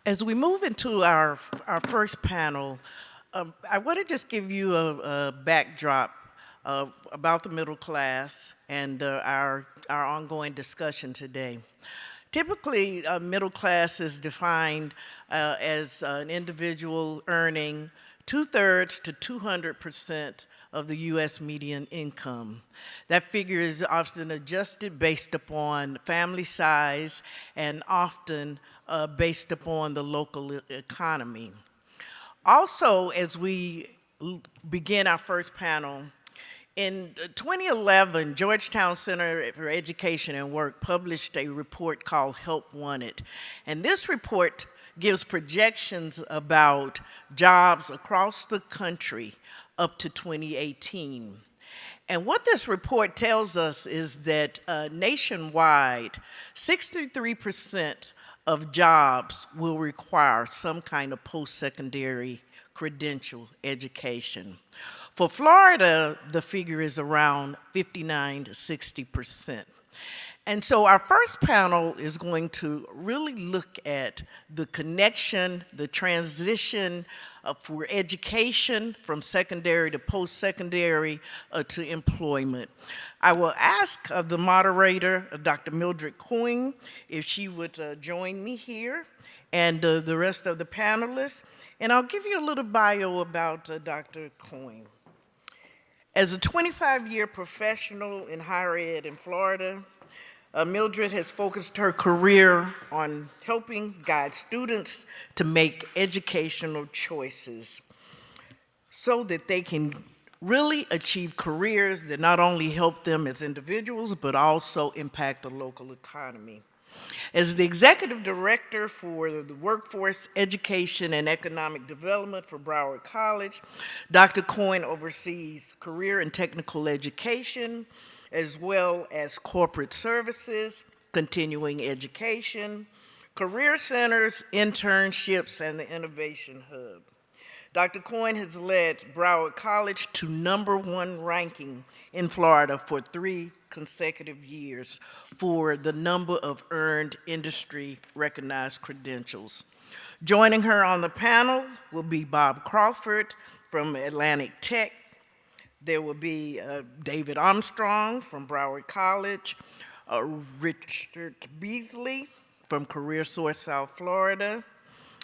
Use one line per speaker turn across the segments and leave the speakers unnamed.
As we move into our first panel, I want to just give you a backdrop about the middle class and our ongoing discussion today. Typically, middle class is defined as an individual earning two-thirds to 200% of the U.S. median income. That figure is often adjusted based upon family size and often based upon the local economy. Also, as we begin our first panel, in 2011, Georgetown Center for Education and Work published a report called Help Wanted. And this report gives projections about jobs across the country up to 2018. And what this report tells us is that nationwide, 63% of jobs will require some kind of post-secondary credential education. For Florida, the figure is around 59 to 60%. And so our first panel is going to really look at the connection, the transition for education from secondary to post-secondary to employment. I will ask the moderator, Dr. Mildred Coyne, if she would join me here and the rest of the panelists. And I'll give you a little bio about Dr. Coyne. As a 25-year professional in higher ed in Florida, Mildred has focused her career on helping guide students to make educational choices so that they can really achieve careers that not only help them as individuals, but also impact the local economy. As the executive director for the Workforce Education and Economic Development for Broward College, Dr. Coyne oversees career and technical education, as well as corporate services, continuing education, career centers, internships, and the Innovation Hub. Dr. Coyne has led Broward College to #1 ranking in Florida for 3 consecutive years for the number of earned industry recognized credentials. Joining her on the panel will be Bob Crawford from Atlantic Tech. There will be David Armstrong from Broward College, Richard Beasley from Career Source South Florida,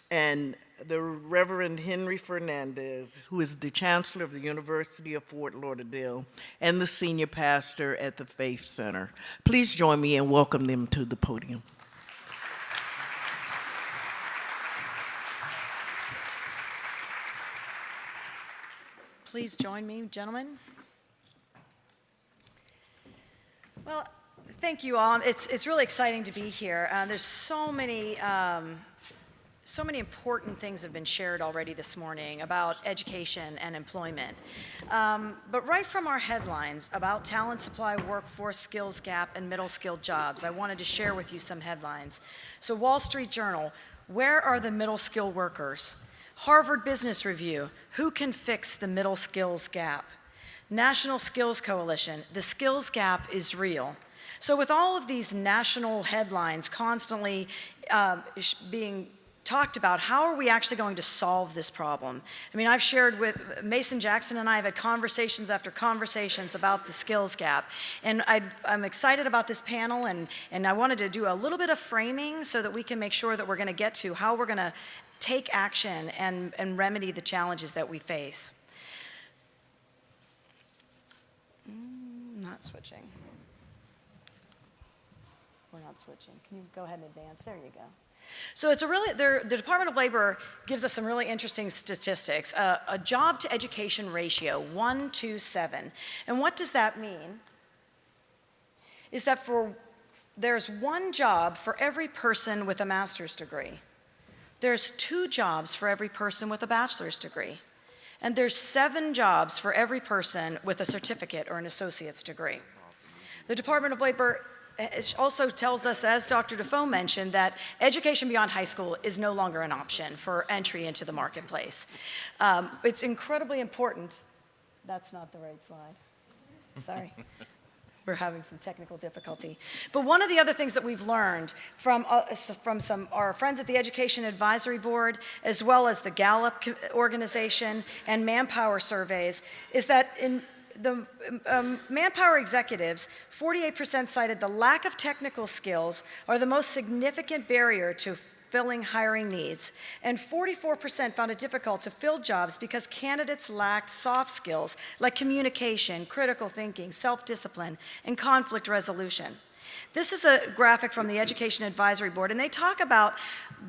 and the Reverend Henry Fernandez, who is the Chancellor of the University of Fort Lauderdale and the Senior Pastor at the Faith Center. Please join me and welcome them to the podium.
Please join me, gentlemen. Well, thank you all. It's really exciting to be here. There's so many important things have been shared already this morning about education and employment. But right from our headlines about talent supply, workforce skills gap, and middle skilled jobs, I wanted to share with you some headlines. So Wall Street Journal, where are the middle skilled workers? Harvard Business Review, who can fix the middle skills gap? National Skills Coalition, the skills gap is real. So with all of these national headlines constantly being talked about, how are we actually going to solve this problem? I mean, I've shared with Mason Jackson and I have had conversations after conversations about the skills gap. And I'm excited about this panel, and I wanted to do a little bit of framing so that we can make sure that we're going to get to how we're going to take action and remedy the challenges that we face. Not switching. We're not switching. Can you go ahead and advance? There you go. So it's the Department of Labor gives us some really interesting statistics. A job to education ratio, 1 to 7. And what does that mean? Is that there's 1 job for every person with a master's degree. There's 2 jobs for every person with a bachelor's degree. And there's 7 jobs for every person with a certificate or an associate's degree. The Department of Labor also tells us, as Dr. Defoe mentioned, that education beyond high school is no longer an option for entry into the marketplace. It's incredibly important. That's not the right slide. Sorry. We're having some technical difficulty. But one of the other things that we've learned from our friends at the Education Advisory Board, as well as the Gallup organization and manpower surveys, is that in the manpower executives, 48% cited the lack of technical skills are the most significant barrier to filling hiring needs, and 44% found it difficult to fill jobs because candidates lacked soft skills like communication, critical thinking, self-discipline, and conflict resolution. This is a graphic from the Education Advisory Board, and they talk about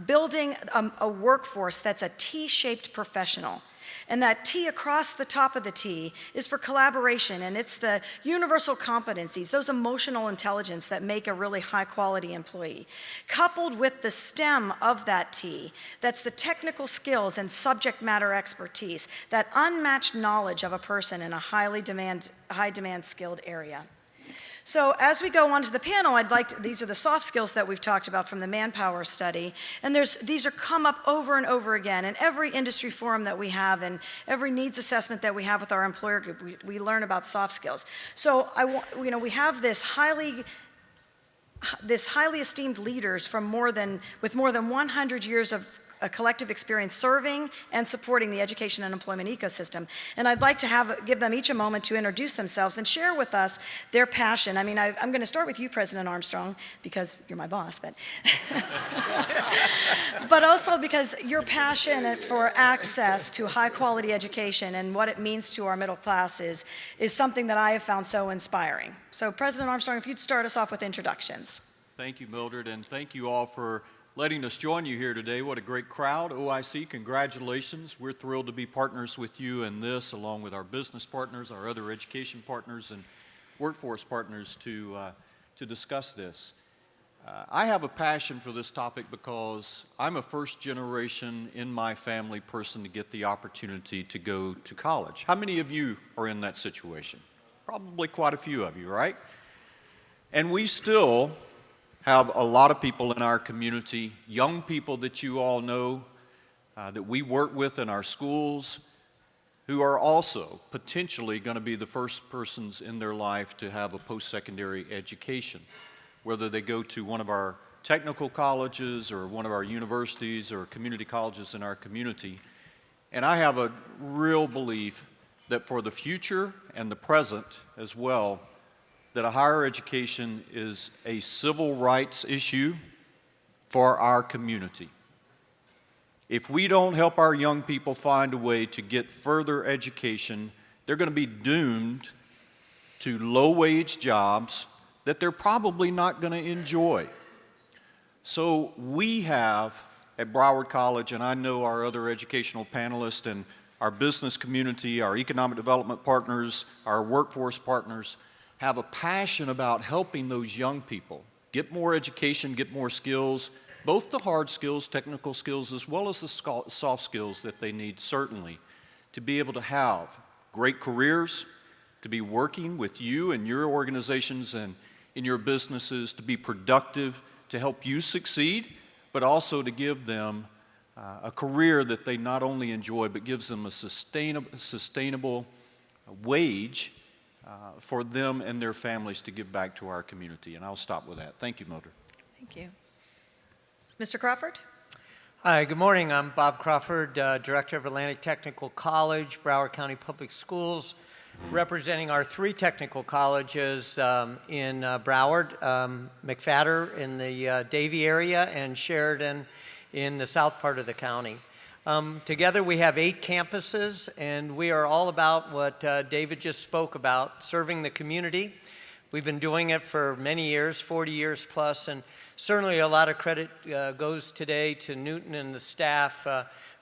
building a workforce that's a T-shaped professional. And that T across the top of the T is for collaboration, and it's the universal competencies, those emotional intelligence that make a really high-quality employee. Coupled with the stem of that T, that's the technical skills and subject matter expertise, that unmatched knowledge of a person in a high-demand skilled area. So as we go on to the panel, these are the soft skills that we've talked about from the manpower study, and these are come up over and over again in every industry forum that we have and every needs assessment that we have with our employer group. We learn about soft skills. So we have this highly esteemed leaders with more than 100 years of a collective experience serving and supporting the education and employment ecosystem. And I'd like to give them each a moment to introduce themselves and share with us their passion. I mean, I'm going to start with you, President Armstrong, because you're my boss, but also because your passion for access to high-quality education and what it means to our middle class is something that I have found so inspiring. So, President Armstrong, if you'd start us off with introductions.
Thank you, Mildred, and thank you all for letting us join you here today. What a great crowd. OIC, congratulations. We're thrilled to be partners with you in this, along with our business partners, our other education partners, and workforce partners to discuss this. I have a passion for this topic because I'm a first generation in my family person to get the opportunity to go to college. How many of you are in that situation? Probably quite a few of you, right? And we still have a lot of people in our community, young people that you all know, that we work with in our schools, who are also potentially going to be the first persons in their life to have a post-secondary education, whether they go to one of our technical colleges or one of our universities or community colleges in our community. And I have a real belief that for the future and the present as well, that a higher education is a civil rights issue for our community. If we don't help our young people find a way to get further education, they're going to be doomed to low-wage jobs that they're probably not going to enjoy. So we have at Broward College, and I know our other educational panelists and our business community, our economic development partners, our workforce partners, have a passion about helping those young people get more education, get more skills, both the hard skills, technical skills, as well as the soft skills that they need, certainly, to be able to have great careers, to be working with you and your organizations and in your businesses, to be productive, to help you succeed, but also to give them a career that they not only enjoy, but gives them a sustainable wage for them and their families to give back to our community. And I'll stop with that. Thank you, Mildred.
Thank you. Mr. Crawford?
Hi, good morning. I'm Bob Crawford, Director of Atlantic Technical College, Broward County Public Schools, representing our three technical colleges in Broward, McFadder in the Davie area, and Sheridan in the south part of the county. Together we have 8 campuses, and we are all about what David just spoke about, serving the community. We've been doing it for many years, 40 years plus, and certainly a lot of credit goes today to Newton and the staff.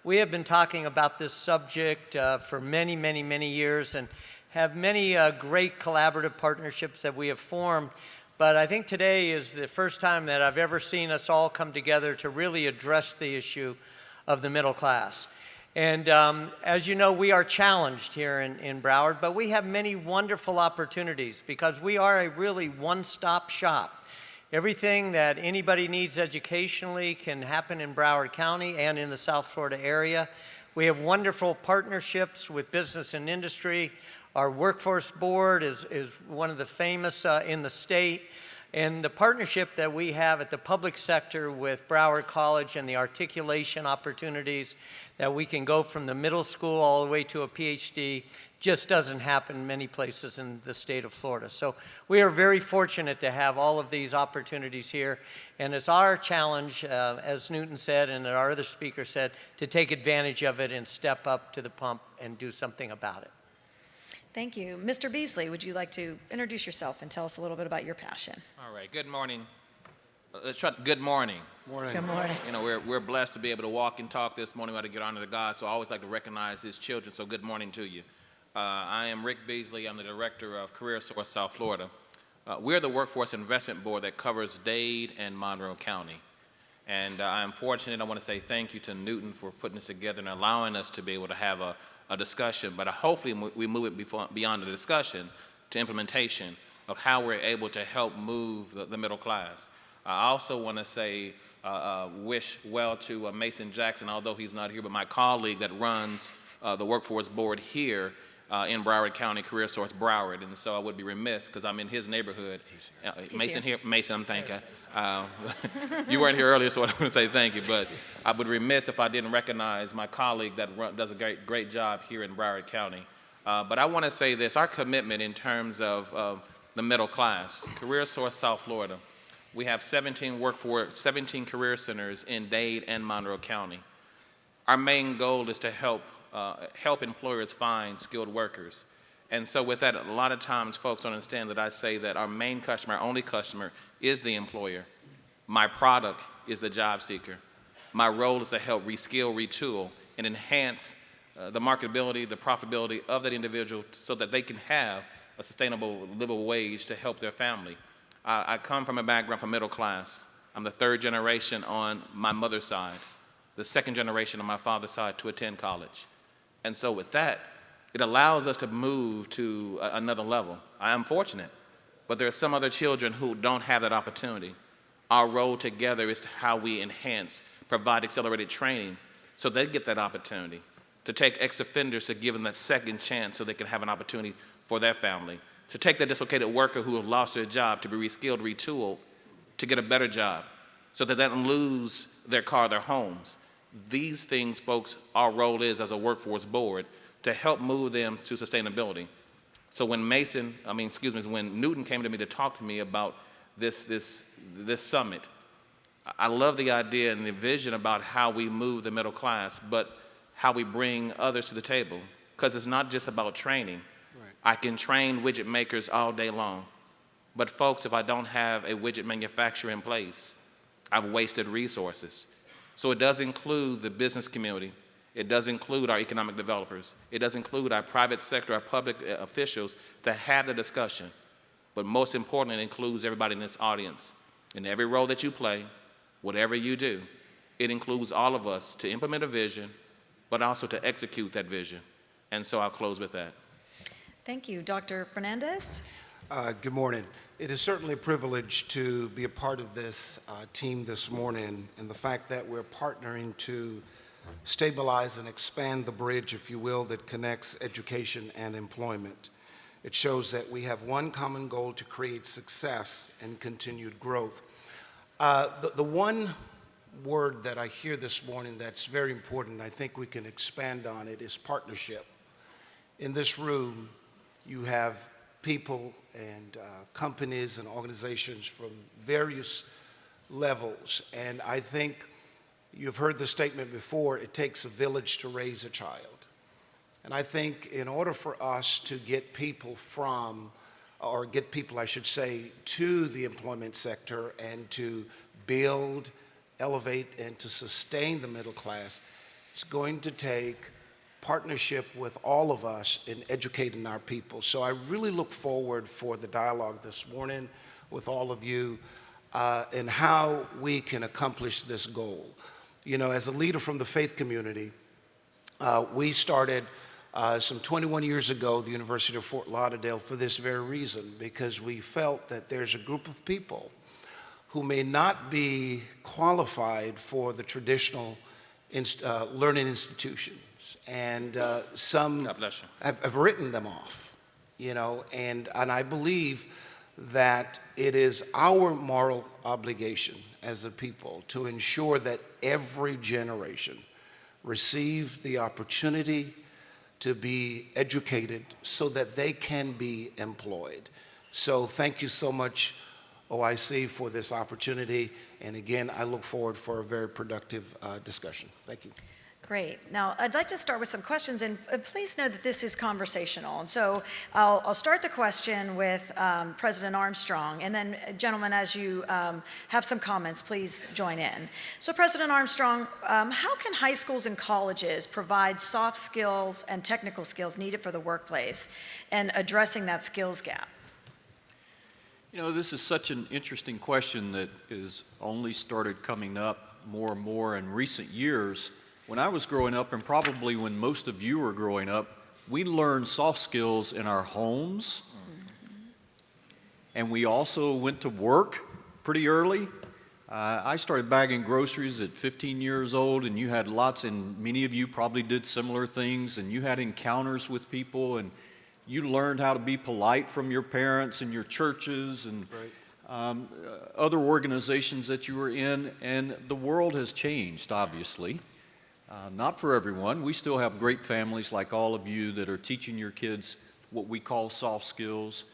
We have been talking about this subject for many, many, many years and have many great collaborative partnerships that we have formed. But I think today is the first time that I've ever seen us all come together to really address the issue of the middle class. And as you know, we are challenged here in Broward, but we have many wonderful opportunities because we are a really one-stop shop. Everything that anybody needs educationally can happen in Broward County and in the South Florida area. We have wonderful partnerships with business and industry. Our workforce board is one of the famous in the state. And the partnership that we have at the public sector with Broward College and the articulation opportunities that we can go from the middle school all the way to a PhD just doesn't happen many places in the state of Florida. So we are very fortunate to have all of these opportunities here. And it's our challenge, as Newton said and our other speaker said, to take advantage of it and step up to the pump and do something about it.
Thank you. Mr. Beasley, would you like to introduce yourself and tell us a little bit about your passion?
All right. Good morning. Let's try. Good morning.
Good morning.
You know, we're blessed to be able to walk and talk this morning. We ought to give honor to God. So I always like to recognize His children. So good morning to you. I am Rick Beasley. I'm the director of Career Source South Florida. We're the Workforce Investment Board that covers Dade and Monroe County. And I'm fortunate. I want to say thank you to Newton for putting this together and allowing us to be able to have a discussion. But hopefully we move it beyond the discussion to implementation of how we're able to help move the middle class. I also want to say, wish well to Mason Jackson, although he's not here, but my colleague that runs the workforce board here in Broward County, Career Source Broward. And so I would be remiss, because I'm in his neighborhood. Mason here. Mason, I'm thanking. You weren't here earlier, so I want to say thank you. But I would be remiss if I didn't recognize my colleague that does a great job here in Broward County. But I want to say this, our commitment in terms of the middle class, Career Source South Florida, we have 17 career centers in Dade and Monroe County. Our main goal is to help employers find skilled workers. And so with that, a lot of times folks don't understand that I say that our main customer, our only customer, is the employer. My product is the job seeker. My role is to help reskill, retool, and enhance the marketability, the profitability of that individual so that they can have a sustainable, livable wage to help their family. I come from a background from middle class. I'm the third generation on my mother's side, the second generation on my father's side to attend college. And so with that, it allows us to move to another level. I am fortunate, but there are some other children who don't have that opportunity. Our role together is to how we enhance, provide accelerated training so they get that opportunity, to take ex-offenders to give them that second chance so they can have an opportunity for their family, to take that dislocated worker who has lost their job to be reskilled, retooled, to get a better job so that they don't lose their car, their homes. These things, folks, our role is as a workforce board to help move them to sustainability. So when when Newton came to me to talk to me about this summit, I love the idea and the vision about how we move the middle class, but how we bring others to the table. Because it's not just about training. Right. I can train widget makers all day long. But folks, if I don't have a widget manufacturer in place, I've wasted resources. So it does include the business community. It does include our economic developers. It does include our private sector, our public officials to have the discussion. But most importantly, it includes everybody in this audience. In every role that you play, whatever you do, it includes all of us to implement a vision, but also to execute that vision. And so I'll close with that.
Thank you. Dr. Fernandez?
Good morning. It is certainly a privilege to be a part of this team this morning, and the fact that we're partnering to stabilize and expand the bridge, if you will, that connects education and employment. It shows that we have one common goal to create success and continued growth. The one word that I hear this morning that's very important, I think we can expand on it, is partnership. In this room, you have people and companies and organizations from various levels, and I think you've heard the statement before, it takes a village to raise a child. And I think in order for us to get people I should say, to the employment sector and to build, elevate, and to sustain the middle class, it's going to take partnership with all of us in educating our people. So I really look forward for the dialogue this morning with all of you and how we can accomplish this goal. You know, as a leader from the faith community, we started some 21 years ago the University of Fort Lauderdale for this very reason, because we felt that there's a group of people who may not be qualified for the traditional learning institutions, and some have written them off. and I believe that it is our moral obligation as a people to ensure that every generation receive the opportunity to be educated so that they can be employed. So thank you so much, OIC, for this opportunity. And again, I look forward for a very productive discussion. Thank you.
Great. Now, I'd like to start with some questions, and please know that this is conversational. And so I'll start the question with President Armstrong, and then, gentlemen, as you have some comments, please join in. So, President Armstrong, how can high schools and colleges provide soft skills and technical skills needed for the workplace and addressing that skills gap?
This is such an interesting question that has only started coming up more and more in recent years. When I was growing up, and probably when most of you were growing up, we learned soft skills in our homes. And we also went to work pretty early. I started bagging groceries at 15 years old, and you had lots, and many of you probably did similar things, and you had encounters with people, and you learned how to be polite from your parents and your churches and other organizations that you were in. And the world has changed, obviously. Not for everyone. We still have great families like all of you that are teaching your kids what we call soft skills.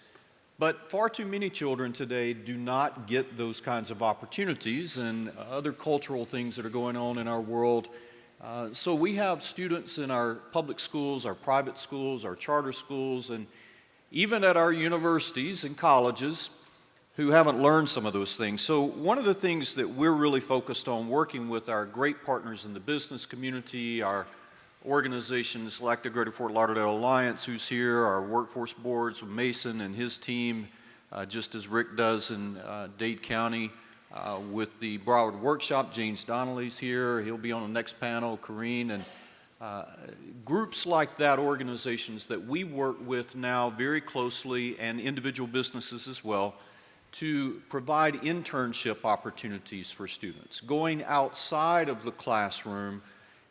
But far too many children today do not get those kinds of opportunities and other cultural things that are going on in our world. So we have students in our public schools, our private schools, our charter schools, and even at our universities and colleges who haven't learned some of those things. So one of the things that we're really focused on working with our great partners in the business community, our organizations like the Greater Fort Lauderdale Alliance, who's here, our workforce boards with Mason and his team, just as Rick does in Dade County, with the Broward Workshop. James Donnelly's here. He'll be on the next panel, Corrine, and groups like that, organizations that we work with now very closely, and individual businesses as well, to provide internship opportunities for students, going outside of the classroom,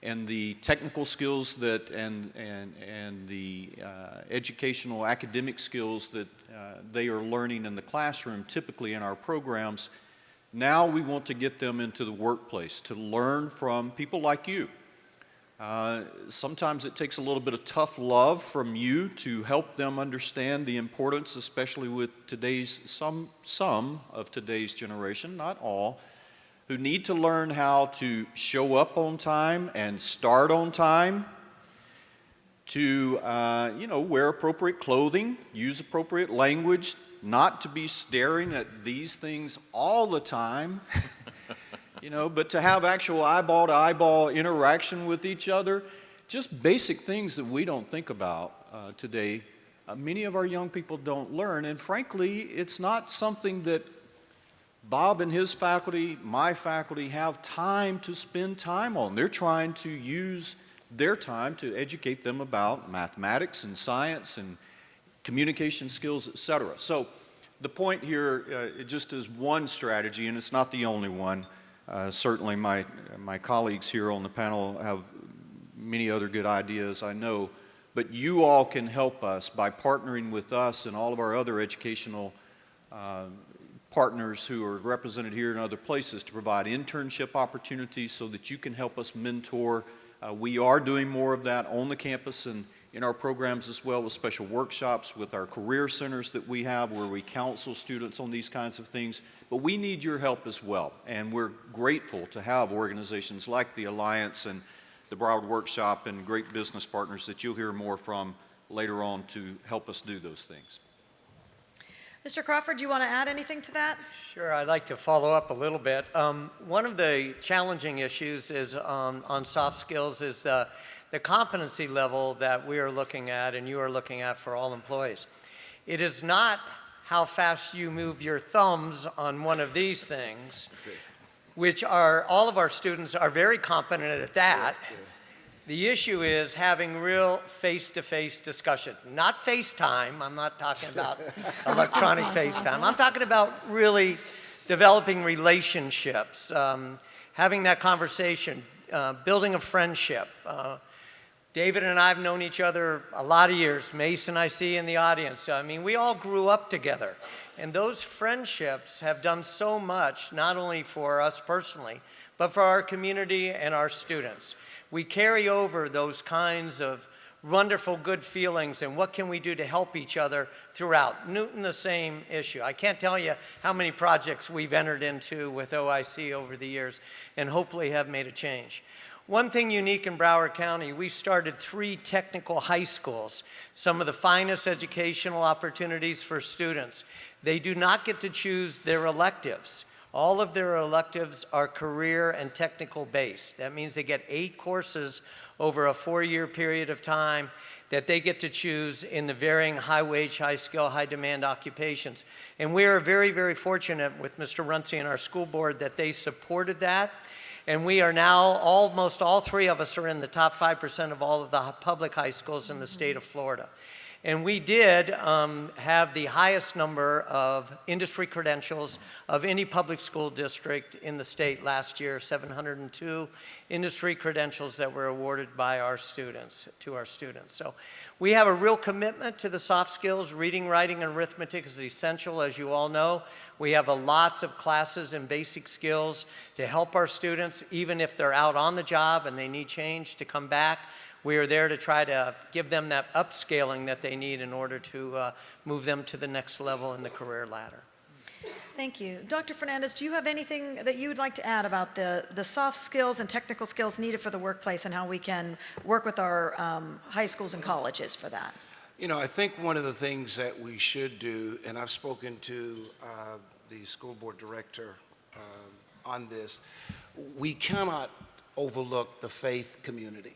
and the technical skills that and the educational academic skills that they are learning in the classroom, typically in our programs. Now we want to get them into the workplace to learn from people like you. Sometimes it takes a little bit of tough love from you to help them understand the importance, especially with today's, some of today's generation, not all, who need to learn how to show up on time and start on time, to wear appropriate clothing, use appropriate language, not to be staring at these things all the time, but to have actual eyeball-to-eyeball interaction with each other. Just basic things that we don't think about today. Many of our young people don't learn, and frankly, it's not something that Bob and his faculty, my faculty, have time to spend time on. They're trying to use their time to educate them about mathematics and science and communication skills, etc. So the point here, it just is one strategy, and it's not the only one. Certainly my colleagues here on the panel have many other good ideas, I know, but you all can help us by partnering with us and all of our other educational partners who are represented here in other places to provide internship opportunities so that you can help us mentor. We are doing more of that on the campus and in our programs as well, with special workshops, with our career centers that we have where we counsel students on these kinds of things. But we need your help as well, and we're grateful to have organizations like the Alliance and the Broward Workshop and great business partners that you'll hear more from later on to help us do those things.
Mr. Crawford, do you want to add anything to that?
Sure, I'd like to follow up a little bit. One of the challenging issues is on soft skills is the competency level that we are looking at and you are looking at for all employees. It is not how fast you move your thumbs on one of these things, which are, all of our students are very competent at that. The issue is having real face-to-face discussion, not FaceTime. I'm not talking about electronic FaceTime. I'm talking about really developing relationships, having that conversation, building a friendship, David and I have known each other a lot of years. Mason, I see in the audience. I mean, we all grew up together. And those friendships have done so much, not only for us personally, but for our community and our students. We carry over those kinds of wonderful good feelings and what can we do to help each other throughout. Newton, the same issue. I can't tell you how many projects we've entered into with OIC over the years and hopefully have made a change. One thing unique in Broward County, we started 3 technical high schools, some of the finest educational opportunities for students. They do not get to choose their electives. All of their electives are career and technical based. That means they get 8 courses over a 4-year period of time that they get to choose in the varying high wage, high skill, high demand occupations. And we are very, very fortunate with Mr. Runcie and our school board that they supported that. And we are now, almost all 3 of us are in the top 5% of all of the public high schools in the state of Florida. And we did have the highest number of industry credentials of any public school district in the state last year, 702 industry credentials that were awarded by our students, to our students. So we have a real commitment to the soft skills. Reading, writing, and arithmetic is essential, as you all know. We have lots of classes in basic skills to help our students, even if they're out on the job and they need change to come back. We are there to try to give them that upscaling that they need in order to move them to the next level in the career ladder.
Thank you. Dr. Fernandez, do you have anything that you would like to add about the soft skills and technical skills needed for the workplace and how we can work with our high schools and colleges for that?
You know, I think one of the things that we should do, and I've spoken to the school board director on this, we cannot overlook the faith community.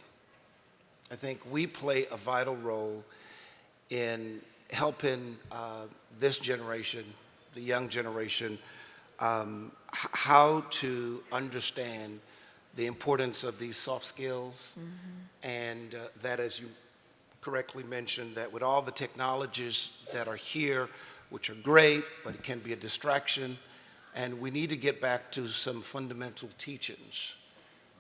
I think we play a vital role in helping this generation, the young generation, how to understand the importance of these soft skills, and that, as you correctly mentioned, that with all the technologies that are here, which are great, but it can be a distraction, and we need to get back to some fundamental teachings.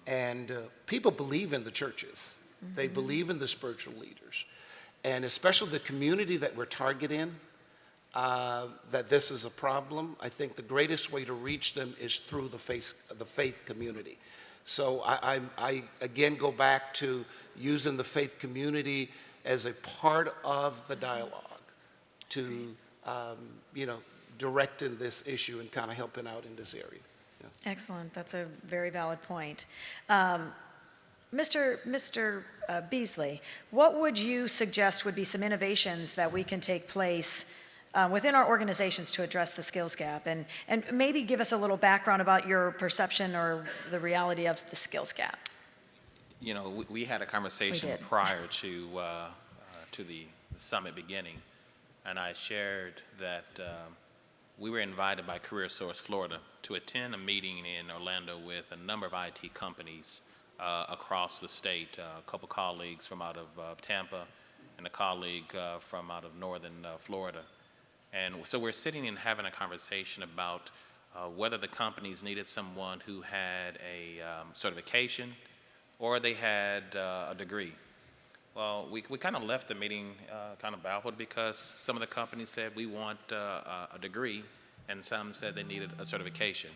And people believe in the churches. They believe in the spiritual leaders. And especially the community that we're targeting, that this is a problem. I think the greatest way to reach them is through the faith community. So I again go back to using the faith community as a part of the dialogue to, directing this issue and kind of helping out in this area. Yeah.
Excellent. That's a very valid point. Mr. Beasley, what would you suggest would be some innovations that we can take place within our organizations to address the skills gap? And maybe give us a little background about your perception or the reality of the skills gap.
You know, we had a conversation prior to the summit beginning, and I shared that we were invited by Career Source Florida to attend a meeting in Orlando with a number of IT companies across the state, a couple colleagues from out of Tampa and a colleague from out of northern Florida. And so we're sitting and having a conversation about whether the companies needed someone who had a certification or they had a degree. Well, we kind of left the meeting kind of baffled because some of the companies said we want a degree and some said they needed a certification.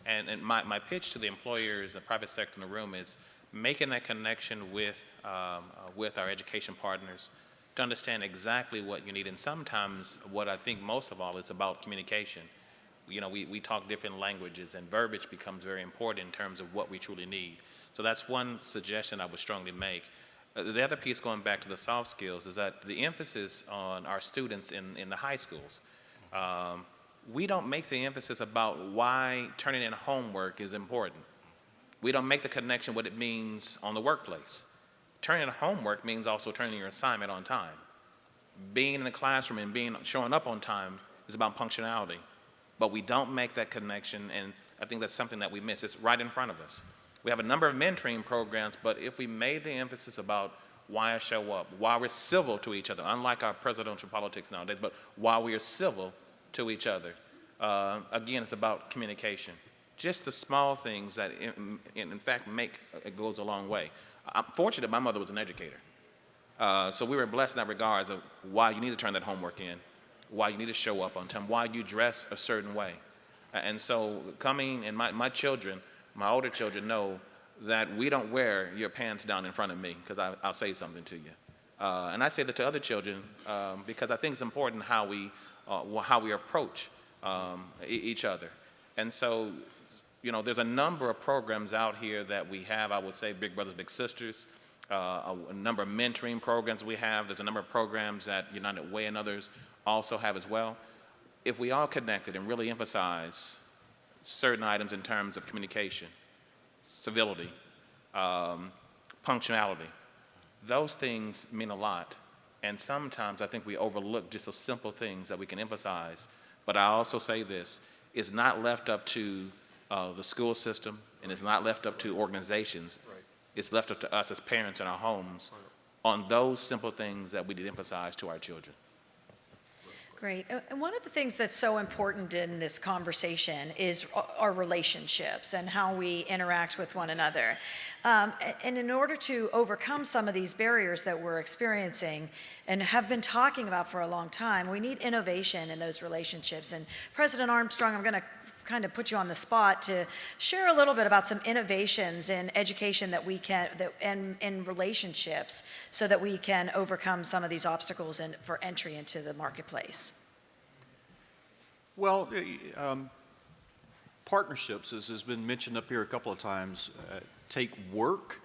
And my pitch to the employers, the private sector in the room, is making that connection with our education partners to understand exactly what you need. And sometimes what I think most of all is about communication. You know, we talk different languages and verbiage becomes very important in terms of what we truly need. So that's one suggestion I would strongly make. The other piece, going back to the soft skills, is that the emphasis on our students in the high schools. We don't make the emphasis about why turning in homework is important. We don't make the connection what it means on the workplace. Turning in homework means also turning your assignment on time. Being in the classroom and showing up on time is about punctuality. But we don't make that connection, and I think that's something that we miss. It's right in front of us. We have a number of mentoring programs, but if we made the emphasis about why I show up, why we're civil to each other, unlike our presidential politics nowadays, but why we are civil to each other. Again, it's about communication. just the small things that in fact it goes a long way. I'm fortunate my mother was an educator. So we were blessed in that regards of why you need to turn that homework in, why you need to show up on time, why you dress a certain way. And so coming, and my children, my older children know that we don't wear your pants down in front of me because I'll say something to you. And I say that to other children because I think it's important how we approach each other. And so, you know, there's a number of programs out here that we have, I would say Big Brothers, Big Sisters, a number of mentoring programs we have. There's a number of programs that United Way and others also have as well. If we all connected and really emphasize certain items in terms of communication, civility, punctuality, those things mean a lot. And sometimes I think we overlook just those simple things that we can emphasize. But I also say this, it's not left up to the school system, and it's not left up to organizations. Right. It's left up to us as parents in our homes on those simple things that we did emphasize to our children.
Great. And one of the things that's so important in this conversation is our relationships and how we interact with one another. And in order to overcome some of these barriers that we're experiencing and have been talking about for a long time, we need innovation in those relationships. And President Armstrong, I'm going to kind of put you on the spot to share a little bit about some innovations in education that we can, and in relationships, so that we can overcome some of these obstacles for entry into the marketplace.
Well, partnerships, as has been mentioned up here a couple of times, take work,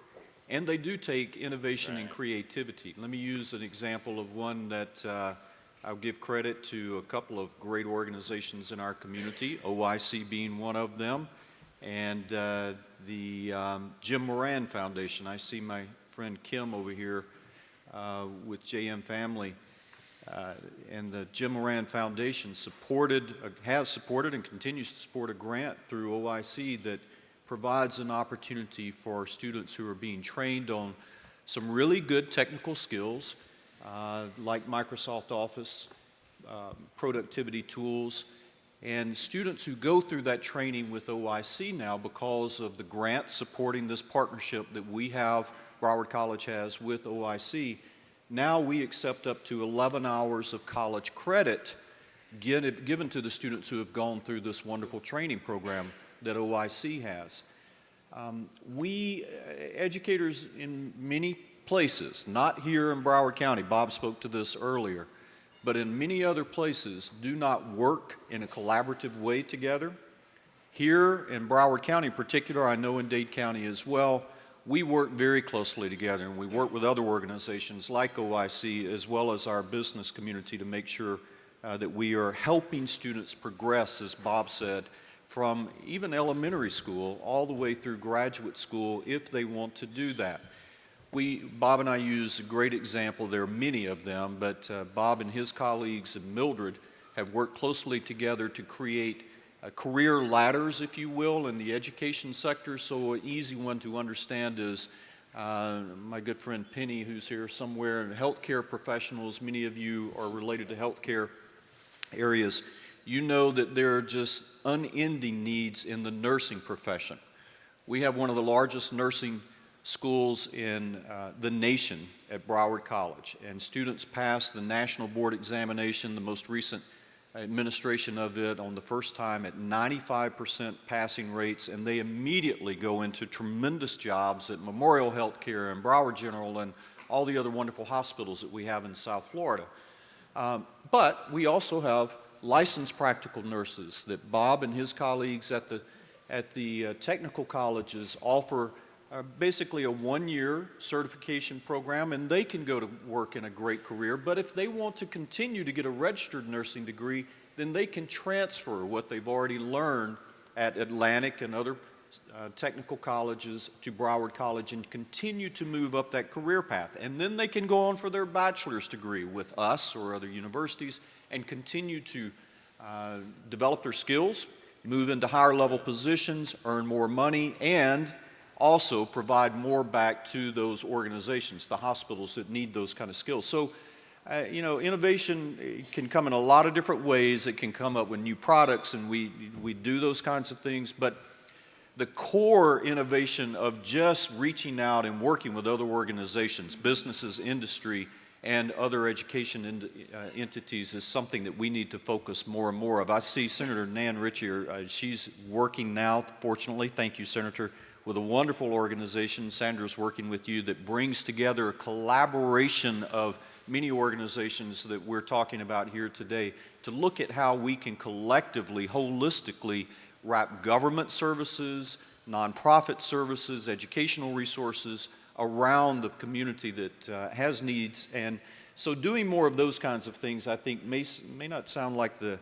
and they do take innovation and creativity. Let me use an example of one that I'll give credit to a couple of great organizations in our community, OIC being one of them, and the Jim Moran Foundation. I see my friend Kim over here with JM Family. And the Jim Moran Foundation has supported and continues to support a grant through OIC that provides an opportunity for students who are being trained on some really good technical skills like Microsoft Office, productivity tools, and students who go through that training with OIC now because of the grant supporting this partnership that we have, Broward College has with OIC. Now we accept up to 11 hours of college credit given to the students who have gone through this wonderful training program that OIC has. We, educators in many places, not here in Broward County, Bob spoke to this earlier, but in many other places do not work in a collaborative way together. Here in Broward County in particular, I know in Dade County as well, we work very closely together, and we work with other organizations like OIC as well as our business community to make sure that we are helping students progress, as Bob said, from even elementary school all the way through graduate school if they want to do that. Bob and I use a great example. There are many of them, but Bob and his colleagues and Mildred have worked closely together to create career ladders, if you will, in the education sector. So an easy one to understand is my good friend Penny, who's here somewhere, and healthcare professionals. Many of you are related to healthcare areas. You know that there are just unending needs in the nursing profession. We have one of the largest nursing schools in the nation at Broward College, and students pass the national board examination, the most recent administration of it on the first time at 95% passing rates, and they immediately go into tremendous jobs at Memorial Healthcare and Broward General and all the other wonderful hospitals that we have in South Florida. But we also have licensed practical nurses that Bob and his colleagues at the technical colleges offer basically a one-year certification program, and they can go to work in a great career. But if they want to continue to get a registered nursing degree, then they can transfer what they've already learned at Atlantic and other technical colleges to Broward College and continue to move up that career path. And then they can go on for their bachelor's degree with us or other universities and continue to develop their skills, move into higher level positions, earn more money, and also provide more back to those organizations, the hospitals that need those kind of skills. So, you know, innovation can come in a lot of different ways. It can come up with new products, and we do those kinds of things. But the core innovation of just reaching out and working with other organizations, businesses, industry, and other education entities is something that we need to focus more and more of. I see Senator Nan Ritchie, she's working now, fortunately, thank you, Senator, with a wonderful organization. Sandra's working with you that brings together a collaboration of many organizations that we're talking about here today to look at how we can collectively, holistically wrap government services, nonprofit services, educational resources around the community that has needs. And so doing more of those kinds of things, I think, may not sound like the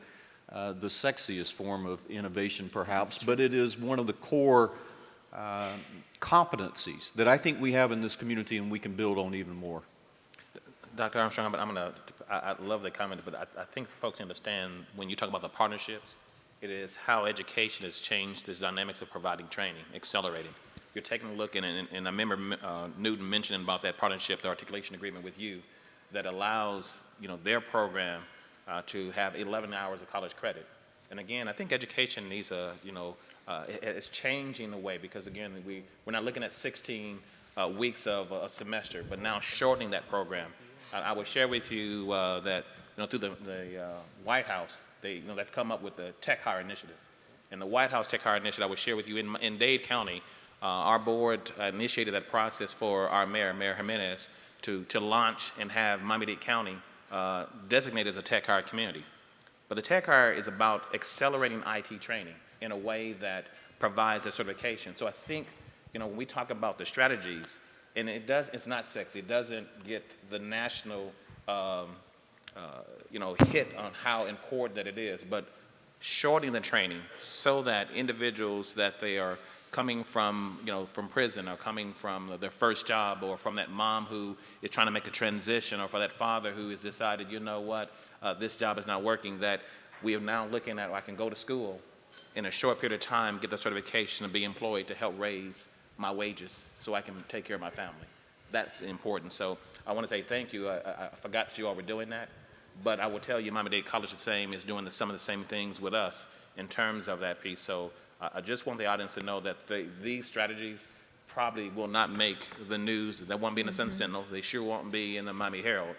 sexiest form of innovation perhaps, but it is one of the core competencies that I think we have in this community and we can build on even more.
Dr. Armstrong, I love the comment, but I think folks understand when you talk about the partnerships, it is how education has changed this dynamics of providing training, accelerating. You're taking a look, and I remember Newton mentioning about that partnership, the articulation agreement with you, that allows their program to have 11 hours of college credit. And again, I think education needs it's changing the way, because again, we're not looking at 16 weeks of a semester, but now shortening that program. I would share with you that through the White House, they've come up with the Tech Hire Initiative. And the White House Tech Hire Initiative, I would share with you, in Dade County, our board initiated that process for our mayor, Mayor Fernandez, to launch and have Miami-Dade County designated as a tech hire community. But the tech hire is about accelerating IT training in a way that provides a certification. So I think, when we talk about the strategies, and it's not sexy, it doesn't get the national, hit on how important that it is, but shortening the training so that individuals that they are coming from, from prison, or coming from their first job, or from that mom who is trying to make a transition, or for that father who has decided, this job is not working, that we are now looking at, I can go to school in a short period of time, get the certification, and be employed to help raise my wages so I can take care of my family. That's important. So I want to say thank you. I forgot that you all were doing that, but I will tell you, Miami-Dade College is doing some of the same things with us in terms of that piece. So I just want the audience to know that these strategies probably will not make the news. They won't be in the Sun Sentinel. They sure won't be in the Miami Herald.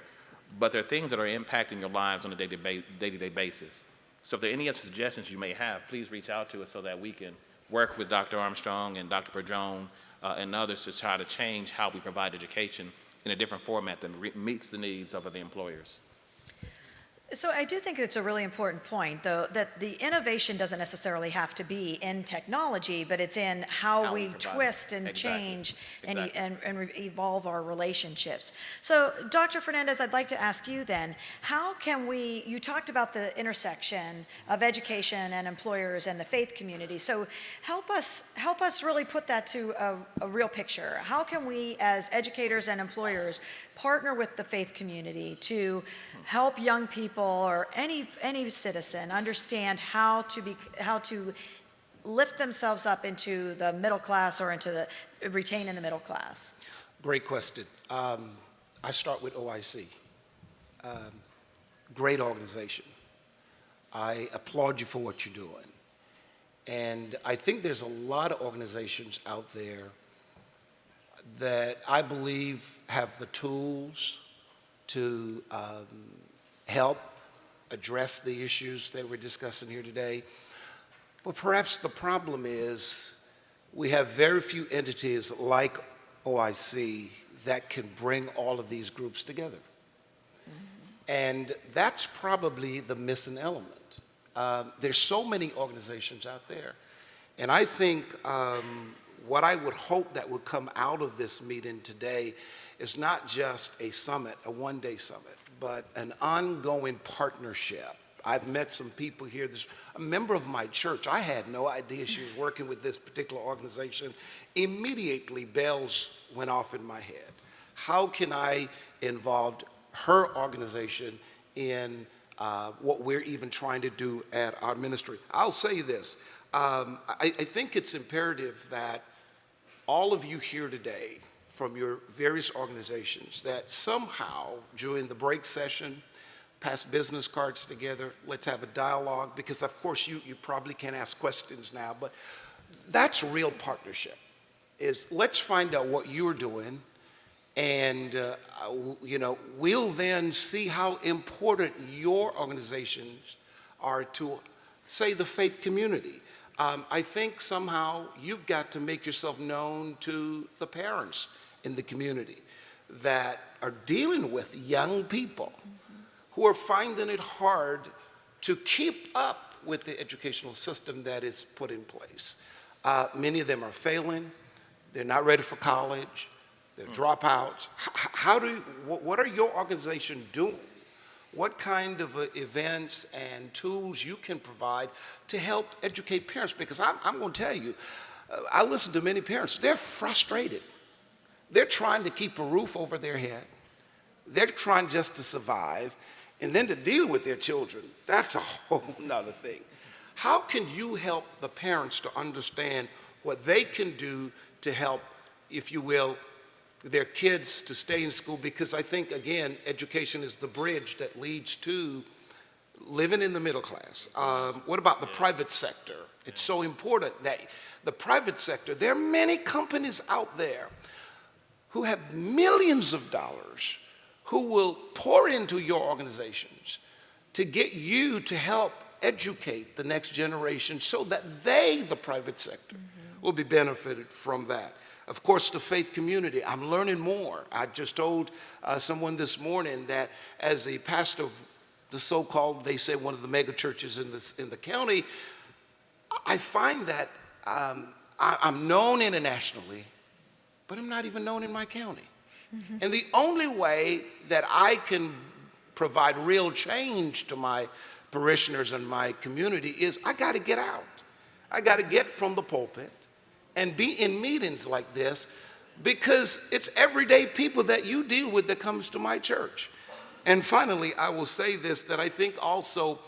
But they're things that are impacting your lives on a day-to-day basis. So if there are any other suggestions you may have, please reach out to us so that we can work with Dr. Armstrong and Dr. Padron and others to try to change how we provide education in a different format that meets the needs of the employers.
So I do think it's a really important point, though, that the innovation doesn't necessarily have to be in technology, but it's in how we twist and change and evolve our relationships. So, Dr. Fernandez, I'd like to ask you then, how can you talked about the intersection of education and employers and the faith community. So help us really put that to a real picture. How can we, as educators and employers, partner with the faith community to help young people or any citizen understand how to lift themselves up into the middle class or retain in the middle class?
Great question. I start with OIC. Great organization. I applaud you for what you're doing. And I think there's a lot of organizations out there that I believe have the tools to help address the issues that we're discussing here today. But perhaps the problem is we have very few entities like OIC that can bring all of these groups together. And that's probably the missing element. There's so many organizations out there. And I think what I would hope that would come out of this meeting today is not just a summit, a one-day summit, but an ongoing partnership. I've met some people here. There's a member of my church. I had no idea she was working with this particular organization. Immediately, bells went off in my head. How can I involve her organization in what we're even trying to do at our ministry? I'll say this. I think it's imperative that all of you here today from your various organizations that somehow during the break session, pass business cards together, let's have a dialogue, because of course you probably can't ask questions now, but That's real partnership, is let's find out what you're doing, and we'll then see how important your organizations are to, say, the faith community. I think somehow you've got to make yourself known to the parents in the community that are dealing with young people who are finding it hard to keep up with the educational system that is put in place. Many of them are failing. They're not ready for college. They're dropouts. What are your organization doing? What kind of events and tools you can provide to help educate parents? Because I'm going to tell you, I listen to many parents. They're frustrated. They're trying to keep a roof over their head. They're trying just to survive. And then to deal with their children, that's a whole nother thing. How can you help the parents to understand what they can do to help, if you will, their kids to stay in school? Because I think, again, education is the bridge that leads to living in the middle class. What about the private sector? It's so important that the private sector, there are many companies out there who have millions of dollars who will pour into your organizations to get you to help educate the next generation so that they, the private sector, will be benefited from that. Of course, the faith community, I'm learning more. I just told someone this morning that as a pastor of the so-called, they say, one of the mega churches in the county, I find that I'm known internationally, but I'm not even known in my county. And the only way that I can provide real change to my parishioners and my community is I got to get out. I got to get from the pulpit and be in meetings like this, because it's everyday people that you deal with that comes to my church. And finally, I will say this, that I think also,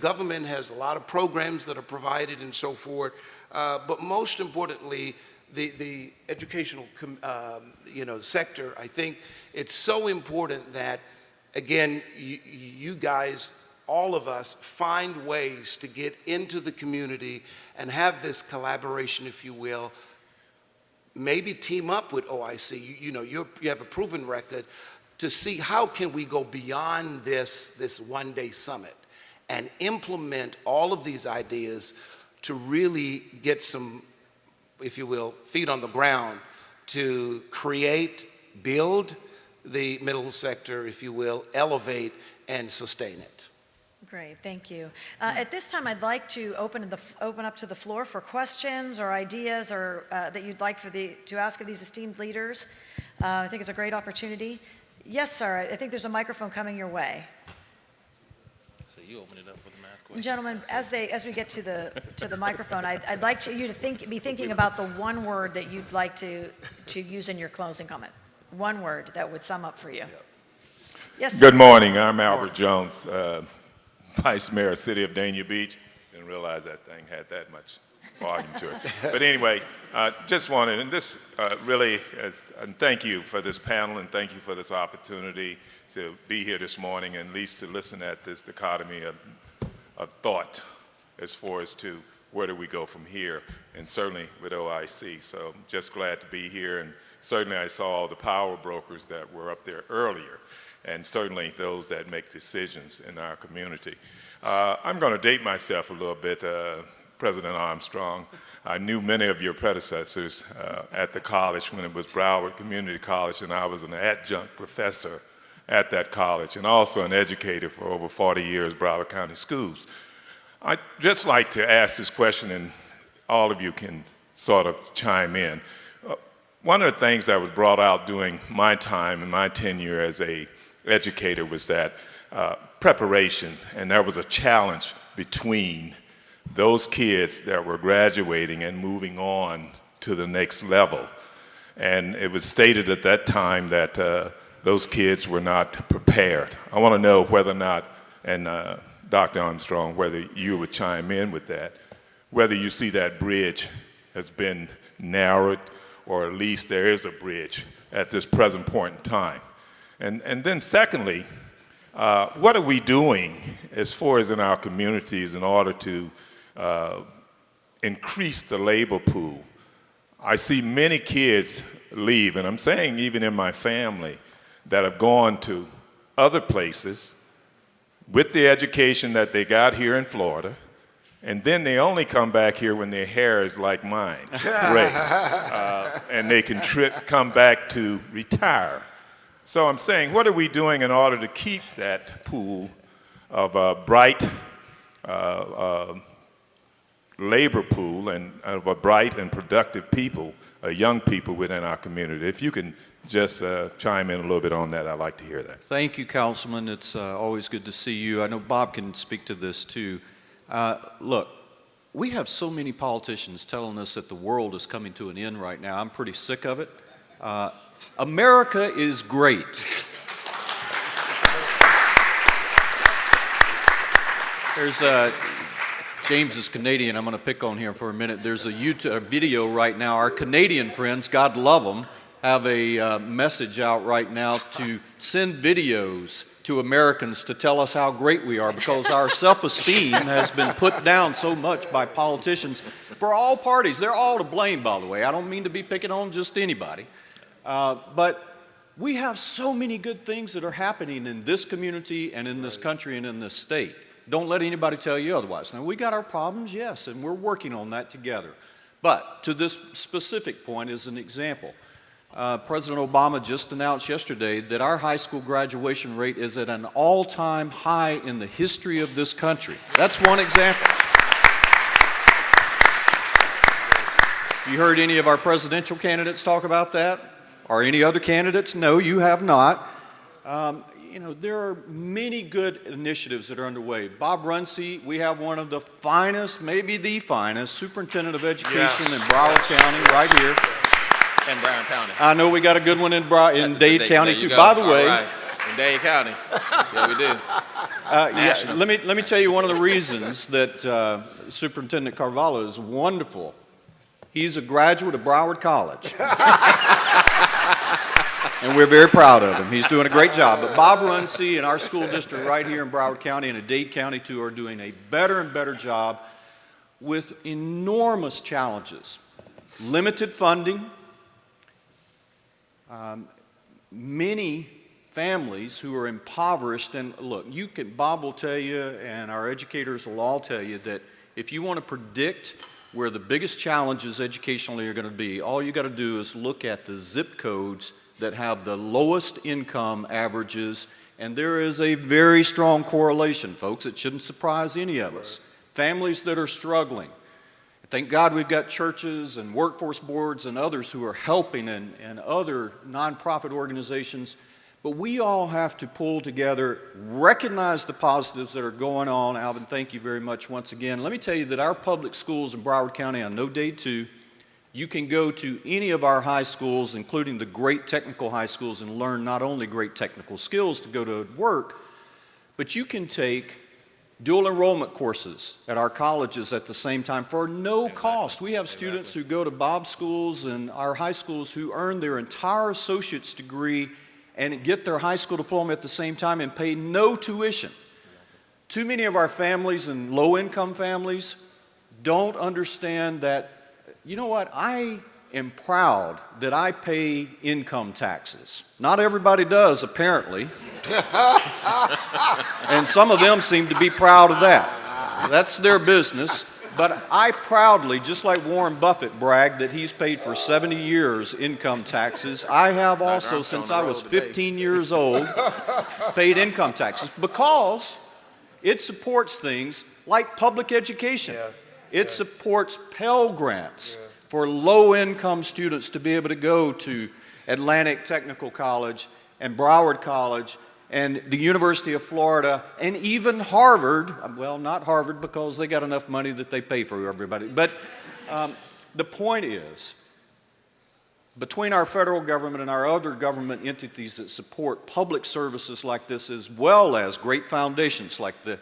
government has a lot of programs that are provided and so forth, but most importantly, the educational sector, I think it's so important that, again, you guys, all of us, find ways to get into the community and have this collaboration, if you will. Maybe team up with OIC. You have a proven record to see how can we go beyond this one-day summit and implement all of these ideas to really get some, if you will, feet on the ground to create, build the middle sector, if you will, elevate and sustain it.
Great, thank you. At this time, I'd like to open up to the floor for questions or ideas or that you'd like to ask of these esteemed leaders. I think it's a great opportunity. Yes, sir. I think there's a microphone coming your way.
So you open it up for the math question.
Gentlemen, as we get to the microphone, I'd like you to be thinking about the one word that you'd like to use in your closing comment. One word that would sum up for you. Yes, sir.
Good morning. I'm Albert Jones, Vice Mayor of City of Dania Beach. Didn't realize that thing had that much volume to it. But anyway, just wanted, and this really, and thank you for this panel and thank you for this opportunity to be here this morning and at least to listen at this dichotomy of thought as far as to where do we go from here, and certainly with OIC. So just glad to be here, and certainly I saw all the power brokers that were up there earlier, and certainly those that make decisions in our community. I'm going to date myself a little bit, President Armstrong. I knew many of your predecessors at the college when it was Broward Community College, and I was an adjunct professor at that college and also an educator for over 40 years, Broward County Schools. I'd just like to ask this question, and all of you can sort of chime in. One of the things that was brought out during my time and my tenure as a educator was that preparation, and there was a challenge between those kids that were graduating and moving on to the next level. And it was stated at that time that those kids were not prepared. I want to know whether or not, and Dr. Armstrong, whether you would chime in with that, whether you see that bridge has been narrowed, or at least there is a bridge at this present point in time. And then secondly, what are we doing as far as in our communities in order to increase the labor pool. I see many kids leave, and I'm saying even in my family, that have gone to other places with the education that they got here in Florida, and then they only come back here when their hair is like mine, gray, and they can come back to retire. So I'm saying, what are we doing in order to keep that pool of bright labor pool and of a bright and productive people, young people within our community? If you can just chime in a little bit on that, I'd like to hear that.
Thank you, Councilman. It's always good to see you. I know Bob can speak to this too. Look, we have so many politicians telling us that the world is coming to an end right now. I'm pretty sick of it. America is great. There's James is Canadian. I'm going to pick on him for a minute. There's a YouTube video right now. Our Canadian friends, God love them, have a message out right now to send videos to Americans to tell us how great we are, because our self-esteem has been put down so much by politicians for all parties. They're all to blame, by the way. I don't mean to be picking on just anybody. But we have so many good things that are happening in this community and in this country and in this state. Don't let anybody tell you otherwise. Now, we got our problems, yes, and we're working on that together. But to this specific point as an example, President Obama just announced yesterday that our high school graduation rate is at an all-time high in the history of this country. That's one example. You heard any of our presidential candidates talk about that? Or any other candidates? No, you have not. You know, there are many good initiatives that are underway. Bob Runcie, we have one of the finest, maybe the finest, superintendent of education in Broward County right here.
And Broward County.
I know we got a good one in Dade County too. By the way,
right. In Dade County. Yeah, we do.
let me tell you one of the reasons that Superintendent Carvalho is wonderful. He's a graduate of Broward College. And we're very proud of him. He's doing a great job. But Bob Runcie and our school district right here in Broward County and in Dade County too are doing a better and better job with enormous challenges. Limited funding, many families who are impoverished. And look, Bob will tell you, and our educators will all tell you, that if you want to predict where the biggest challenges educationally are going to be, all you got to do is look at the zip codes that have the lowest income averages, and there is a very strong correlation, folks. It shouldn't surprise any of us. Families that are struggling. Thank God we've got churches and workforce boards and others who are helping, and other nonprofit organizations. But we all have to pull together, recognize the positives that are going on. Alvin, thank you very much once again. Let me tell you that our public schools in Broward County, I know Dade too, you can go to any of our high schools, including the great technical high schools, and learn not only great technical skills to go to work, but you can take dual enrollment courses at our colleges at the same time for no cost. We have students who go to Bob's schools and our high schools who earn their entire associate's degree and get their high school diploma at the same time and pay no tuition. Too many of our families and low-income families don't understand that. You know what? I am proud that I pay income taxes. Not everybody does, apparently. And some of them seem to be proud of that. That's their business. But I proudly, just like Warren Buffett bragged that he's paid for 70 years income taxes, I have also, since I was 15 years old, paid income taxes because it supports things like public education. It supports Pell Grants for low-income students to be able to go to Atlantic Technical College and Broward College and the University of Florida and even Harvard. Well, not Harvard because they got enough money that they pay for everybody. But the point is, between our federal government and our other government entities that support public services like this, as well as great foundations like the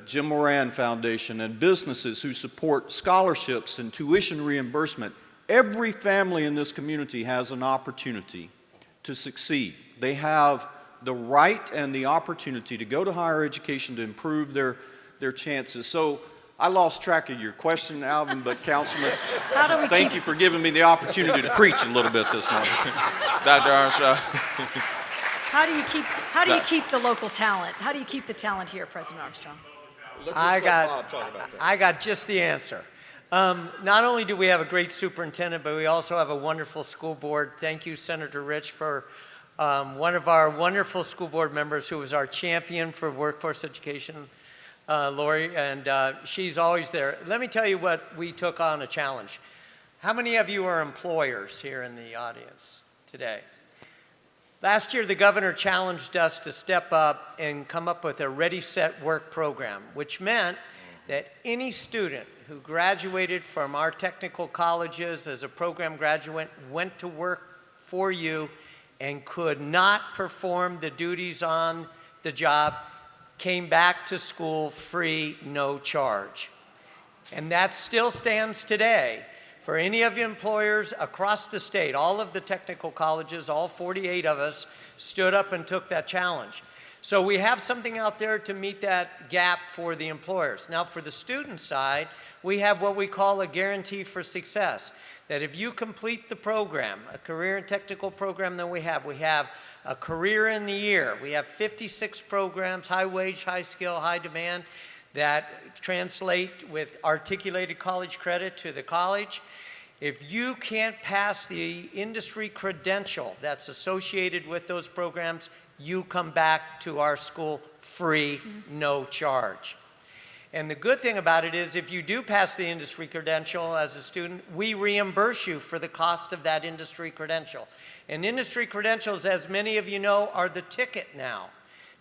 Jim Moran Foundation and businesses who support scholarships and tuition reimbursement, every family in this community has an opportunity to succeed. They have the right and the opportunity to go to higher education to improve their chances. So I lost track of your question, Alvin, but Councilman,
How do we
thank
keep,
you for giving me the opportunity to preach a little bit this morning.
Dr. Armstrong.
how do you keep the local talent? How do you keep the talent here, President Armstrong?
I got just the answer. Not only do we have a great superintendent, but we also have a wonderful school board. Thank you, Senator Rich, for one of our wonderful school board members who was our champion for workforce education, Lori, and she's always there. Let me tell you what we took on a challenge. How many of you are employers here in the audience today? Last year, the governor challenged us to step up and come up with a Ready, Set, Work program, which meant that any student who graduated from our technical colleges as a program graduate went to work for you and could not perform the duties on the job, came back to school free, no charge. And that still stands today. For any of the employers across the state, all of the technical colleges, all 48 of us, stood up and took that challenge. So we have something out there to meet that gap for the employers. Now for the student side, we have what we call a guarantee for success. That if you complete the program, a career and technical program that we have a career in the year. We have 56 programs, high wage, high skill, high demand, that translate with articulated college credit to the college. If you can't pass the industry credential that's associated with those programs, you come back to our school free, no charge. And the good thing about it is if you do pass the industry credential as a student, we reimburse you for the cost of that industry credential. And industry credentials, as many of you know, are the ticket now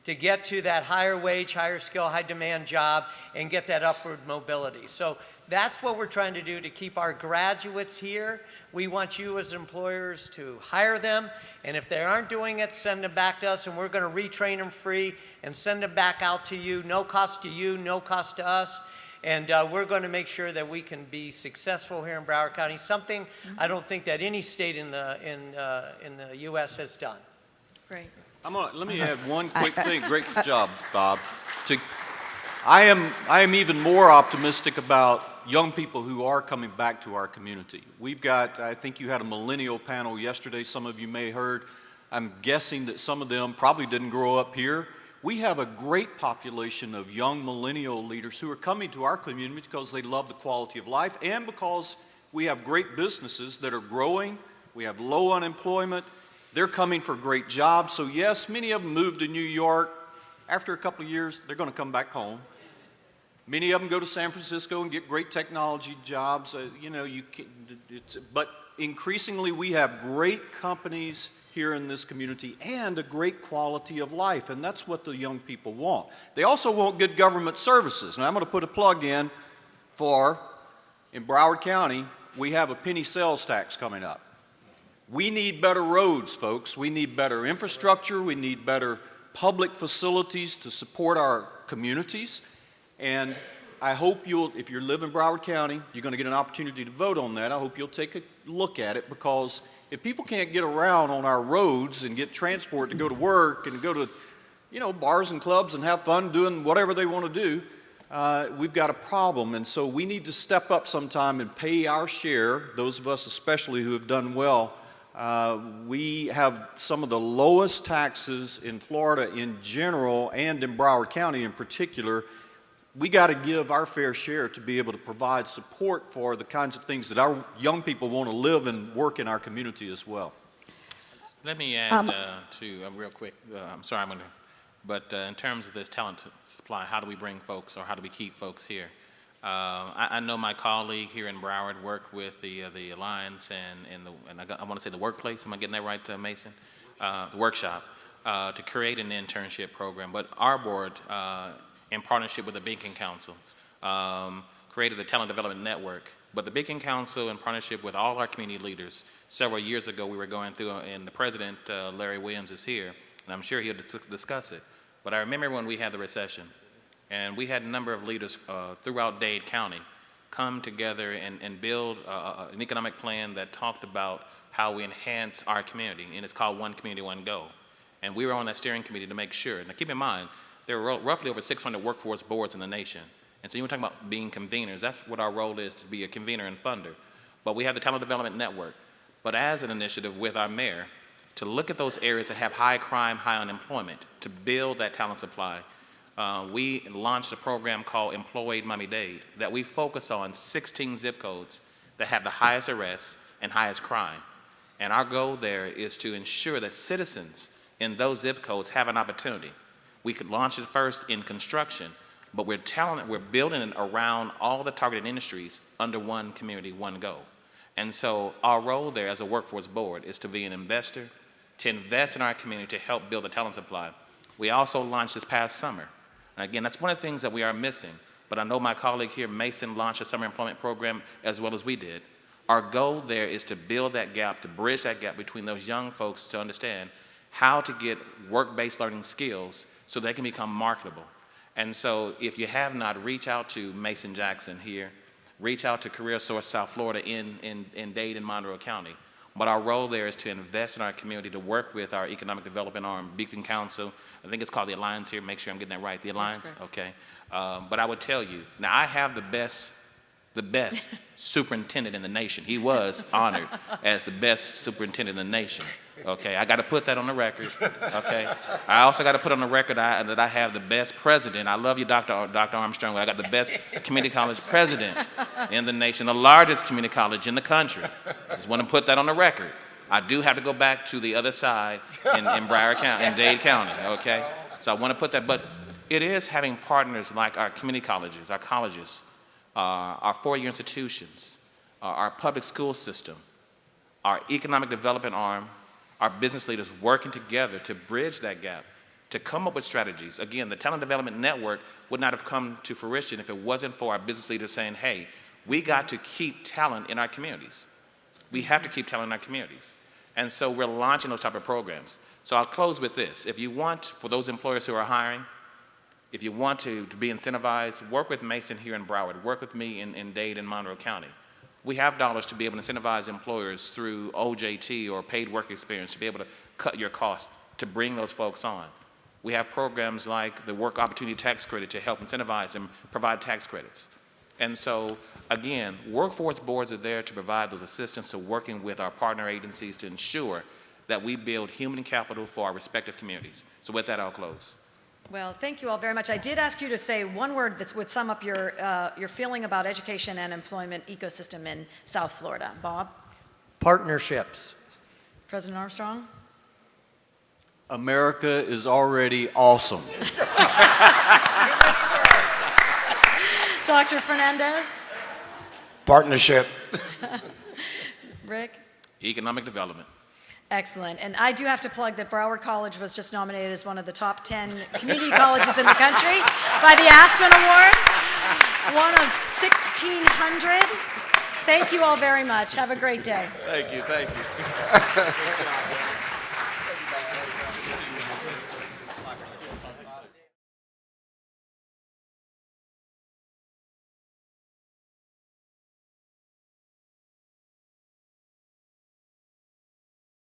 to get to that higher wage, higher skill, high demand job and get that upward mobility. So that's what we're trying to do to keep our graduates here. We want you as employers to hire them, and if they aren't doing it, send them back to us, and we're going to retrain them free and send them back out to you, no cost to you, no cost to us. And we're going to make sure that we can be successful here in Broward County, something I don't think that any state in the U.S. has done.
Great.
Let me add one quick thing. Great job, Bob. I am even more optimistic about young people who are coming back to our community. We've got, I think you had a millennial panel yesterday, some of you may have heard. I'm guessing that some of them probably didn't grow up here. We have a great population of young millennial leaders who are coming to our community because they love the quality of life and because we have great businesses that are growing. We have low unemployment. They're coming for great jobs. So yes, many of them moved to New York. After a couple of years, they're going to come back home. Many of them go to San Francisco and get great technology jobs. But increasingly we have great companies here in this community and a great quality of life, and that's what the young people want. They also want good government services. Now I'm going to put a plug in in Broward County, we have a penny sales tax coming up. We need better roads, folks. We need better infrastructure. We need better public facilities to support our communities. And I hope if you live in Broward County, you're going to get an opportunity to vote on that. I hope you'll take a look at it, because if people can't get around on our roads and get transport to go to work and go to, bars and clubs and have fun doing whatever they want to do, we've got a problem. And so we need to step up sometime and pay our share, those of us especially who have done well. We have some of the lowest taxes in Florida in general and in Broward County in particular. We got to give our fair share to be able to provide support for the kinds of things that our young people want to live and work in our community as well.
Let me add real quick, I'm sorry, but in terms of this talent supply, how do we bring folks or how do we keep folks here? I know my colleague here in Broward worked with the Alliance and I want to say the workplace, am I getting that right, Mason? The workshop, to create an internship program. But our board, in partnership with the Beacon Council, created a talent development network. But the Beacon Council, in partnership with all our community leaders, several years ago we were going through, and the president, Larry Williams, is here, and I'm sure he'll discuss it. But I remember when we had the recession, and we had a number of leaders throughout Dade County come together and build an economic plan that talked about how we enhance our community, and it's called One Community, One Goal. And we were on that steering committee to make sure. Now keep in mind, there were roughly over 600 workforce boards in the nation, And so you were talking about being conveners. That's what our role is, to be a convener and funder. But we have the Talent Development Network. But as an initiative with our mayor, to look at those areas that have high crime, high unemployment, to build that talent supply, we launched a program called Employed Miami-Dade that we focus on 16 zip codes that have the highest arrests and highest crime. And our goal there is to ensure that citizens in those zip codes have an opportunity. We could launch it first in construction, but we're building it around all the targeted industries under one community, one goal. And so our role there as a workforce board is to be an investor, to invest in our community to help build the talent supply. We also launched this past summer. And again, that's one of the things that we are missing. But I know my colleague here, Mason, launched a summer employment program as well as we did. Our goal there is to build that gap, to bridge that gap between those young folks to understand how to get work-based learning skills so they can become marketable. And so if you have not, reach out to Mason Jackson here, reach out to Career Source South Florida in Dade and Monroe County. But our role there is to invest in our community, to work with our economic development arm, Beacon Council. I think it's called the Alliance here. Make sure I'm getting that right. The Alliance? Okay. But I would tell you, now I have the best superintendent in the nation. He was honored as the best superintendent in the nation. Okay, I got to put that on the record. Okay, I also got to put on the record that I have the best president. I love you, Dr. Armstrong. I got the best community college president in the nation, the largest community college in the country. Just want to put that on the record. I do have to go back to the other side in Broward County, in Dade County. Okay, so I want to put that, but it is having partners like our community colleges, our colleges, our four-year institutions, our public school system, our economic development arm, our business leaders working together to bridge that gap, to come up with strategies. Again, the Talent Development Network would not have come to fruition if it wasn't for our business leaders saying, hey, we got to keep talent in our communities. We have to keep talent in our communities. And so we're launching those type of programs. So I'll close with this. If you want, for those employers who are hiring, if you want to be incentivized, work with Mason here in Broward, work with me in Dade and Monroe County. We have dollars to be able to incentivize employers through OJT or paid work experience to be able to cut your costs, to bring those folks on. We have programs like the Work Opportunity Tax Credit to help incentivize and provide tax credits. And so, again, workforce boards are there to provide those assistance to working with our partner agencies to ensure that we build human capital for our respective communities. So with that, I'll close.
Well, thank you all very much. I did ask you to say one word that would sum up your feeling about education and employment ecosystem in South Florida. Bob?
Partnerships.
President Armstrong?
America is already awesome.
Dr. Fernandez?
Partnership.
Rick?
Economic development.
Excellent. And I do have to plug that Broward College was just nominated as one of the top 10 community colleges in the country by the Aspen Award, one of 1,600. Thank you all very much. Have a great day.
Thank you.